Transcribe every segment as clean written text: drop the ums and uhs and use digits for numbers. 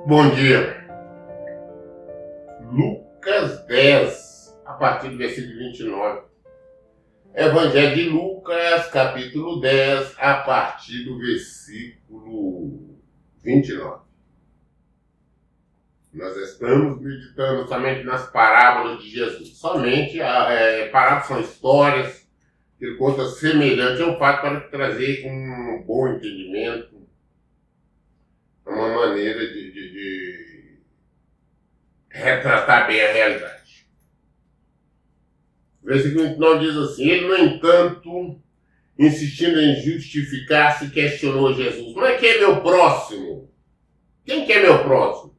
Bom dia. Lucas 10, a partir do versículo 29. Evangelho de Lucas, capítulo 10, a partir do versículo 29. Nós estamos meditando somente nas parábolas de Jesus. Somente parábolas são histórias que ele conta semelhante ao fato para trazer um bom entendimento, uma maneira de retratar bem a realidade. O versículo 29 diz assim: ele, no entanto, insistindo em justificar-se, questionou Jesus: mas quem é meu próximo? Quem que é meu próximo?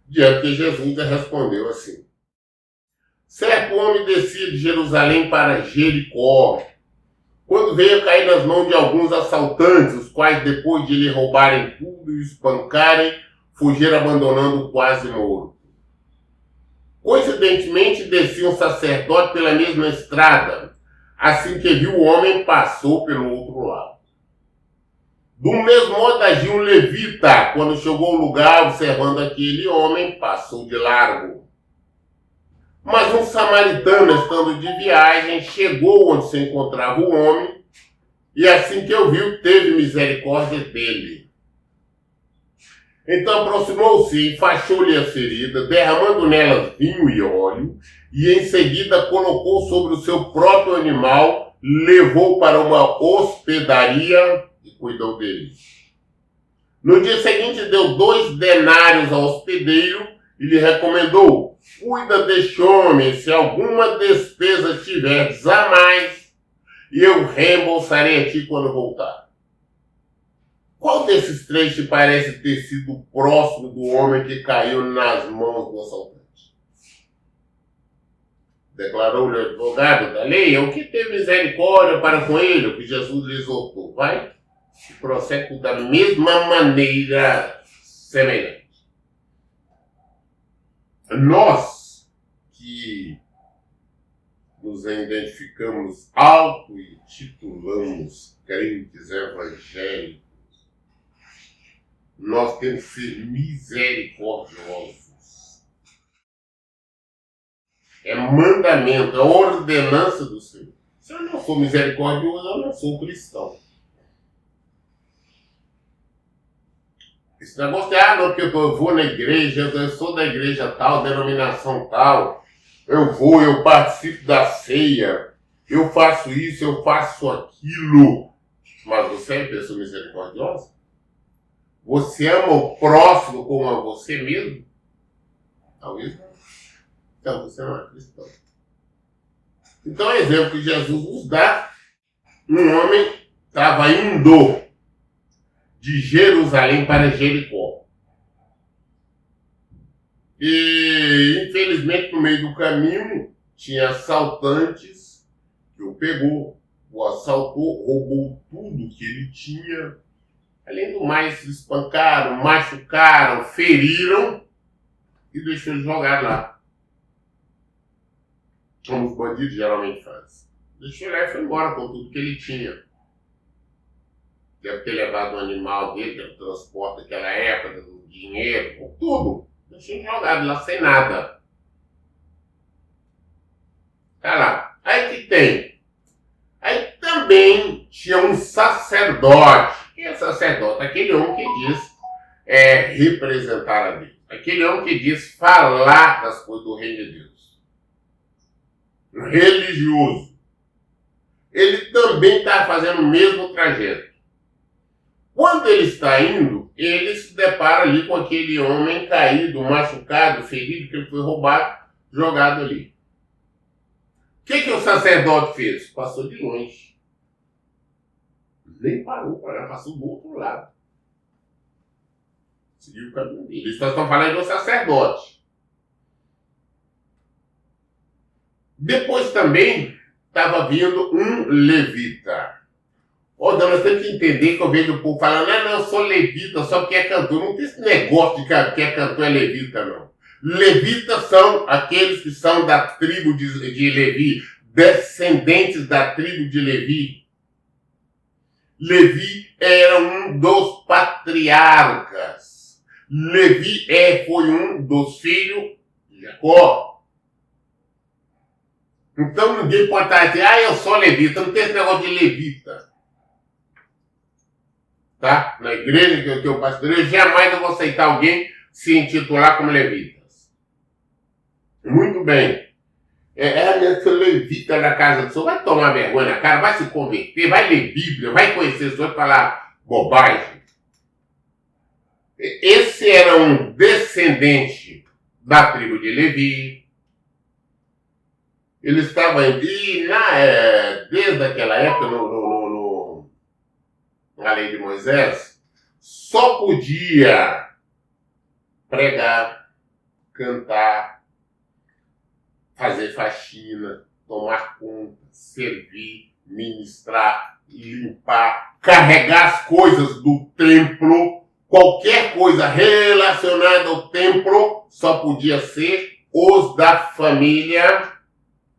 Diante que Jesus respondeu assim: certo homem descia de Jerusalém para Jericó, quando veio cair nas mãos de alguns assaltantes, os quais, depois de lhe roubarem tudo e espancarem, fugiram abandonando quase morto. Coincidentemente, descia um sacerdote pela mesma estrada. Assim que viu o homem, passou pelo outro lado. Do mesmo modo agiu um levita. Quando chegou ao lugar, observando aquele homem, passou de largo. Mas um samaritano, estando de viagem, chegou onde se encontrava o homem, e assim que o viu, teve misericórdia dele. Então aproximou-se, enfaixou-lhe as feridas, derramando nelas vinho e óleo, e em seguida colocou sobre o seu próprio animal, levou para uma hospedaria e cuidou dele. No dia seguinte deu 2 denários ao hospedeiro e lhe recomendou: cuida deste homem, se alguma despesa tiveres a mais, e eu reembolsarei a ti quando voltar. Qual desses 3 te parece ter sido próximo do homem que caiu nas mãos do assaltante? Declarou-lhe o advogado da lei: o que teve misericórdia para com ele, o que Jesus lhe exortou. Vai e procede da mesma maneira semelhante. Nós que nos identificamos auto e titulamos crentes evangélicos, nós temos que ser misericordiosos. É mandamento, é ordenança do Senhor. Se eu não sou misericordioso, eu não sou cristão. Esse negócio de, não, porque eu vou na igreja, eu sou da igreja tal, denominação tal, eu participo da ceia, eu faço isso, eu faço aquilo. Mas você é pessoa misericordiosa? Você ama o próximo como a você mesmo? Talvez não. Então você não é cristão. Então, o exemplo que Jesus nos dá: um homem estava indo de Jerusalém para Jericó. E, infelizmente, no meio do caminho, tinha assaltantes que o pegou, o assaltou, roubou tudo que ele tinha. Além do mais, espancaram, machucaram, feriram e deixou ele jogado lá. Como os bandidos geralmente fazem. Deixou ele lá e foi embora com tudo que ele tinha. Deve ter levado o animal dele, o transporte daquela época, o dinheiro, com tudo. Deixou ele jogado lá sem nada. Tá lá. Aí que tem. Aí também tinha um sacerdote. Quem é sacerdote? Aquele homem que diz representar a Deus. Aquele homem que diz falar das coisas do reino de Deus. Religioso. Ele também está fazendo o mesmo trajeto. Quando ele está indo, ele se depara ali com aquele homem caído, machucado, ferido, que ele foi roubado, jogado ali. O que o sacerdote fez? Passou de longe. Nem parou para lá, passou do outro lado. Seguiu o caminho dele. Eles estão falando do sacerdote. Depois também estava vindo um levita. Nós temos que entender que eu vejo o povo falando: não, eu sou levita só porque é cantor. Não tem esse negócio de que é cantor é levita, não. Levitas são aqueles que são da tribo de Levi, descendentes da tribo de Levi. Levi era um dos patriarcas. Levi foi um dos filhos de Jacó. Então ninguém pode estar dizendo, eu sou levita. Não tem esse negócio de levita. Tá? Na igreja que eu pastoreio, jamais eu vou aceitar alguém se intitular como levitas. Muito bem. Minha levita da casa do Senhor. Vai tomar vergonha na cara, vai se converter, vai ler Bíblia, vai conhecer o Senhor e falar bobagem. Esse era um descendente da tribo de Levi. Ele estava desde aquela época, na lei de Moisés, só podia pregar, cantar, fazer faxina, tomar conta, servir, ministrar, limpar, carregar as coisas do templo. Qualquer coisa relacionada ao templo só podia ser os da família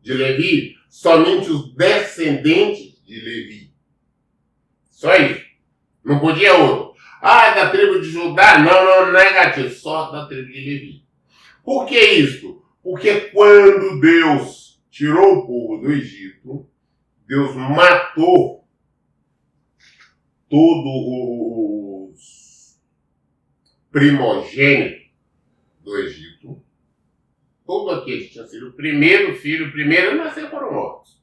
de Levi. Somente os descendentes de Levi. Só isso. Não podia outro. Da tribo de Judá? Não, negativo. Só da tribo de Levi. Por que isso? Porque quando Deus tirou o povo do Egito, Deus matou todos os primogênitos do Egito. Todos aqueles que tinham sido o primeiro filho, o primeiro a nascer foram mortos.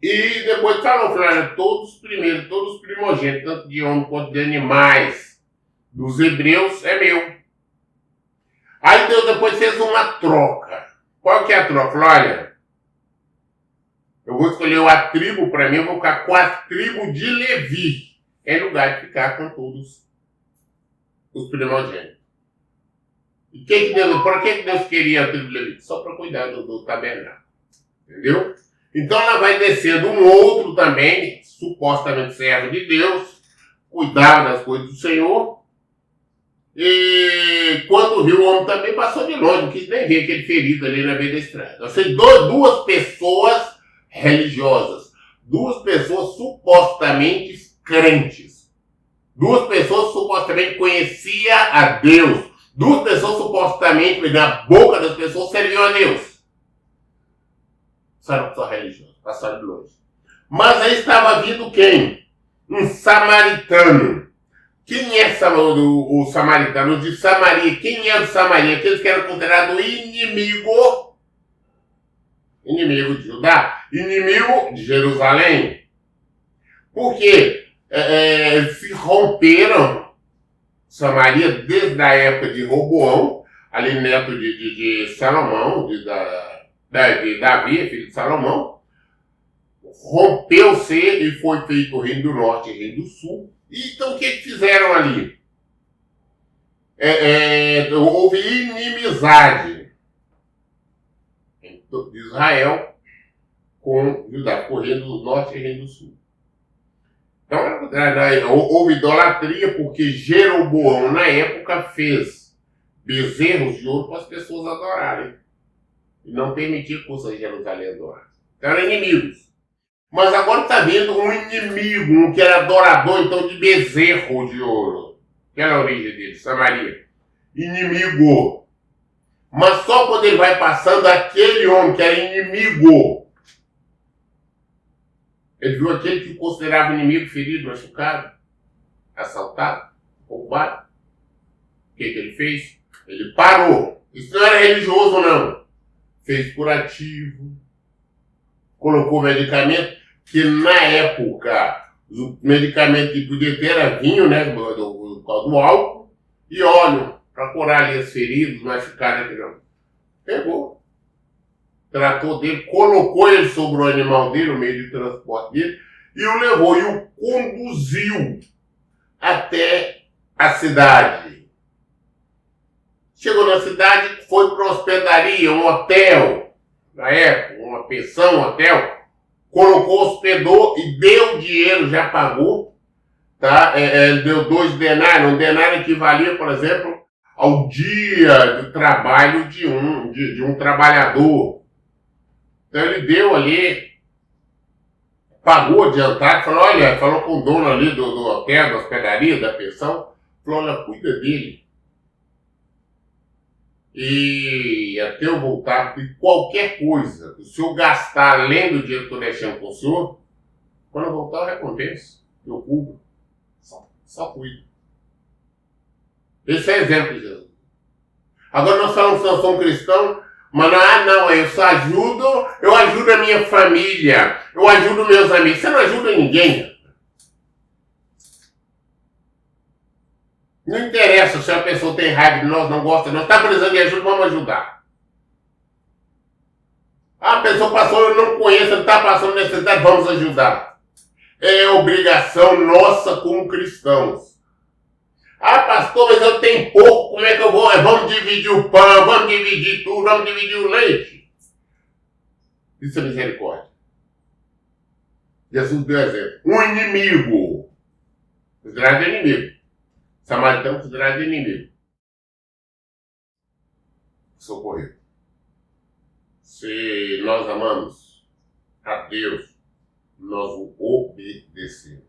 E depois falou, todos os primeiros, todos os primogênitos, tanto de homem quanto de animais, dos hebreus, é meu. Aí Deus depois fez uma troca. Qual que é a troca? Olha, eu vou escolher uma tribo para mim, eu vou ficar com a tribo de Levi, em lugar de ficar com todos os primogênitos. E por que Deus queria a tribo de Levi? Só para cuidar do tabernáculo. Entendeu? Então ela vai descendo um outro também, supostamente servo de Deus, cuidava das coisas do Senhor. E quando viu, o homem também passou de longe, não quis nem ver aquele ferido ali na beira da estrada. Eu sei duas pessoas religiosas, duas pessoas supostamente crentes, duas pessoas supostamente conheciam a Deus, duas pessoas supostamente, na boca das pessoas, serviam a Deus. Sabe, só religioso, passaram de longe. Mas aí estava vindo quem? Um samaritano. Quem é o samaritano? De Samaria. Quem é o Samaria? Aqueles que eram considerados inimigo de Judá, inimigo de Jerusalém. Porque se romperam Samaria desde a época de Roboão, ali neto de Salomão, de Davi, filho de Salomão. Rompeu-se e foi feito o Reino do Norte e o Reino do Sul. Então o que fizeram ali? Houve inimizade de Israel com Judá, com o Reino do Norte e o Reino do Sul. Então houve idolatria porque Jeroboão na época fez bezerros de ouro para as pessoas adorarem. E não permitiu que os Jerusalém adorassem. Então eram inimigos. Mas agora está vindo um inimigo, um que era adorador, então, de bezerro de ouro. Que era a origem dele, Samaria. Inimigo. Mas só quando ele vai passando, aquele homem que era inimigo, ele viu aquele que considerava inimigo, ferido, machucado, assaltado, roubado. O que ele fez? Ele parou. Isso não era religioso, não. Fez curativo. Colocou medicamento, que na época o medicamento que podia ter era vinho, né, do álcool, e óleo, para curar ali as feridas, machucadas, pegou, tratou dele, colocou ele sobre o animal dele, o meio de transporte dele, e o levou, e o conduziu até a cidade. Chegou na cidade, foi para uma hospedaria, um hotel, na época, uma pensão, um hotel, colocou, hospedou e deu dinheiro, já pagou, tá? Deu 2 denários, um denário equivalia, por exemplo, ao dia de trabalho de um trabalhador. Então ele deu ali, pagou adiantado, falou, olha, falou com o dono ali do hotel, da hospedaria, da pensão, falou, olha, cuida dele. E até eu voltar, de qualquer coisa que o senhor gastar além do dinheiro que eu estou deixando com o senhor, quando eu voltar eu recompenso, eu cubro, só cuido. Esse é exemplo de Jesus. Agora nós falamos que nós somos cristãos, mas não, eu só ajudo, eu ajudo a minha família, eu ajudo meus amigos. Você não ajuda ninguém. Não interessa se a pessoa tem raiva de nós, não gosta, não está precisando de ajuda, vamos ajudar. A pessoa passou, eu não conheço, não está passando necessidade, vamos ajudar. É obrigação nossa como cristãos. Ah, pastor, mas eu tenho pouco, como é que eu vou? Vamos dividir o pão, vamos dividir tudo, vamos dividir o leite. Isso é misericórdia. Jesus deu exemplo. Um inimigo, considerado inimigo. Samaritano considerado inimigo. Socorrer. Se nós amamos a Deus, nós o obedecemos.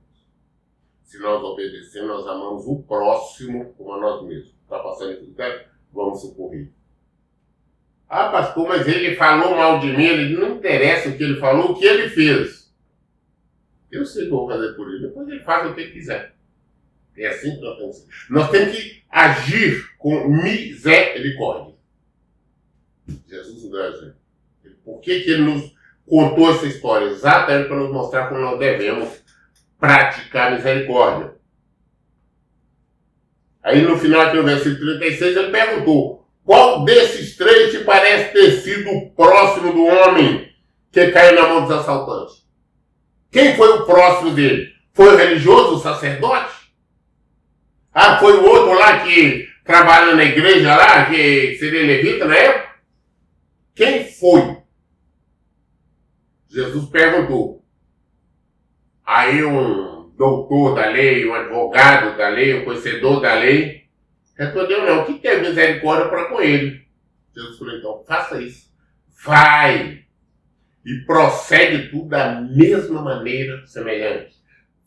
Se nós obedecemos, nós amamos o próximo como a nós mesmos. Está passando aqui, tá? Vamos socorrer. Ah, pastor, mas ele falou mal de mim, ele não interessa o que ele falou, o que ele fez. Eu sei o que eu vou fazer por ele, depois ele faz o que ele quiser. É assim que nós temos que ser. Nós temos que agir com misericórdia. Jesus nos deu exemplo. Por que ele nos contou essa história? Exatamente para nos mostrar como nós devemos praticar misericórdia. Aí no final aqui no versículo 36 ele perguntou: qual desses três te parece ter sido o próximo do homem que caiu na mão dos assaltantes? Quem foi o próximo dele? Foi o religioso, o sacerdote? Ah, foi o outro lá que trabalha na igreja lá, que seria levita na época? Quem foi? Jesus perguntou. Aí um doutor da lei, um advogado da lei, um conhecedor da lei, respondeu não, que tem misericórdia para com ele. Jesus falou, então faça isso. Vai e procede tudo da mesma maneira semelhante.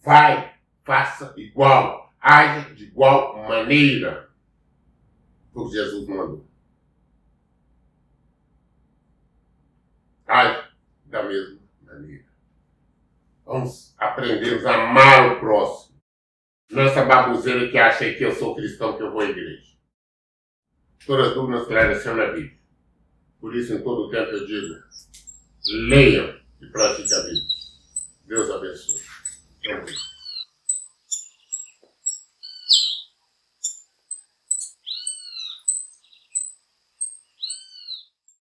Vai, faça igual, haja de igual maneira. Foi o que Jesus mandou. Age da mesma maneira. Vamos aprender a amar o próximo. Não essa baboseira que acha que eu sou cristão, que eu vou à igreja. Todas as dúvidas esclareciam na Bíblia. Por isso, em todo o tempo eu digo, leiam e pratiquem a Bíblia.